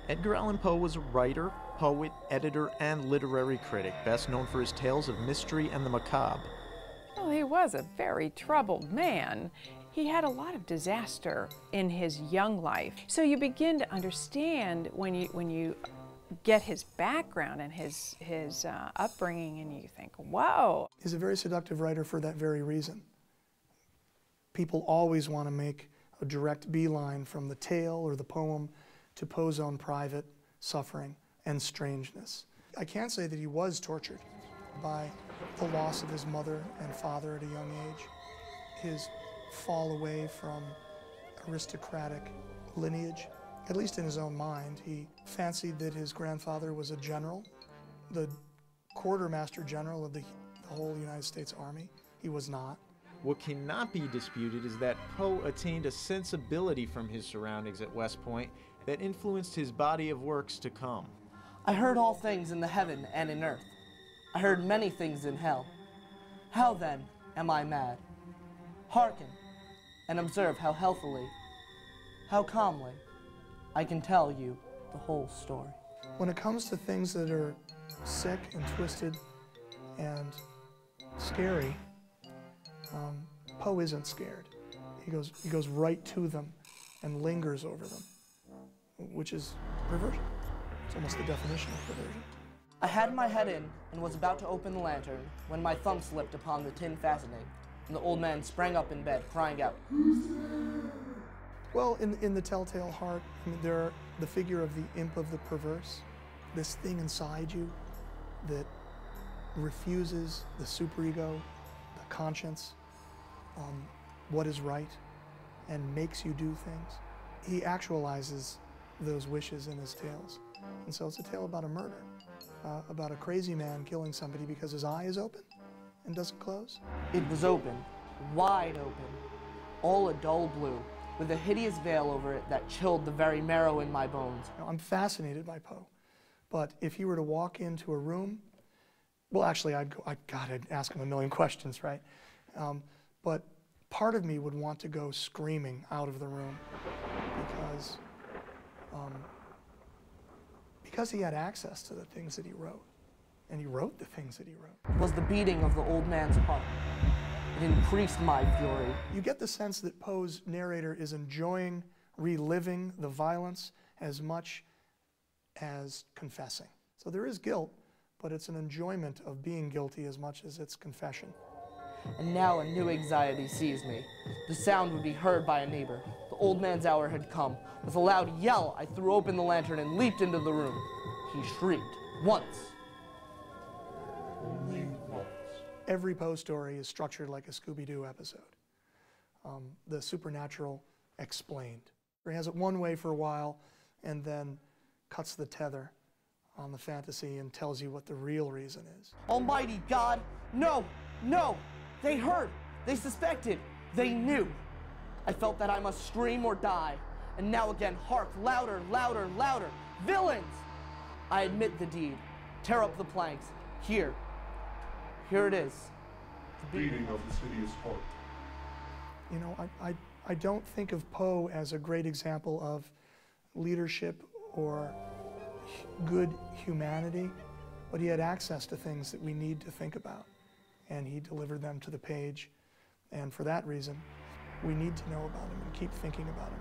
Edgar Allan Poe was a writer, poet, editor, and literary critic, best known for his tales of mystery and the macabre. Well, he was a very troubled man. He had a lot of disaster in his young life. So you begin to understand when you get his background and his upbringing, and you think, whoa. He's a very seductive writer for that very reason. People always want to make a direct beeline from the tale or the poem to Poe's own private suffering and strangeness. I can say that he was tortured by the loss of his mother and father at a young age, his fall away from aristocratic lineage. At least in his own mind, he fancied that his grandfather was a general, the quartermaster general of the whole United States Army. He was not. What cannot be disputed is that Poe attained a sensibility from his surroundings at West Point that influenced his body of works to come. I heard all things in the heaven and in earth. I heard many things in hell. How then am I mad? Hearken and observe how healthily, how calmly I can tell you the whole story. When it comes to things that are sick and twisted and scary, Poe isn't scared. He goes right to them and lingers over them, which is perversion. It's almost the definition of perversion. I had my head in and was about to open the lantern when my thumb slipped upon the tin fastening, and the old man sprang up in bed, crying out. Well, in the Telltale Heart, I mean, there are the figure of the imp of the perverse, this thing inside you that refuses the superego, the conscience, what is right, and makes you do things. He actualizes those wishes in his tales. And so it's a tale about a murder, about a crazy man killing somebody because his eye is open and doesn't close. It was open, wide open, all a dull blue, with a hideous veil over it that chilled the very marrow in my bones. Now, I'm fascinated by Poe, but if he were to walk into a room, well, actually, I'd ask him a million questions, right? But part of me would want to go screaming out of the room because he had access to the things that he wrote, and he wrote the things that he wrote. It was the beating of the old man's heart. It increased my fury. You get the sense that Poe's narrator is enjoying reliving the violence as much as confessing. So there is guilt, but it's an enjoyment of being guilty as much as it's confession. And now a new anxiety seized me. The sound would be heard by a neighbor. The old man's hour had come. With a loud yell, I threw open the lantern and leaped into the room. He shrieked once. Only once. Every Poe story is structured like a Scooby-Doo episode. The supernatural explained. He has it one way for a while and then cuts the tether on the fantasy and tells you what the real reason is. Almighty God, no, no! They heard, they suspected, they knew. I felt that I must scream or die. And now again, hark, louder, louder, louder. Villains! I admit the deed. Tear up the planks. Here it is. The beating of this hideous heart. You know, I don't think of Poe as a great example of leadership or good humanity, but he had access to things that we need to think about, and he delivered them to the page, and for that reason, we need to know about him and keep thinking about him.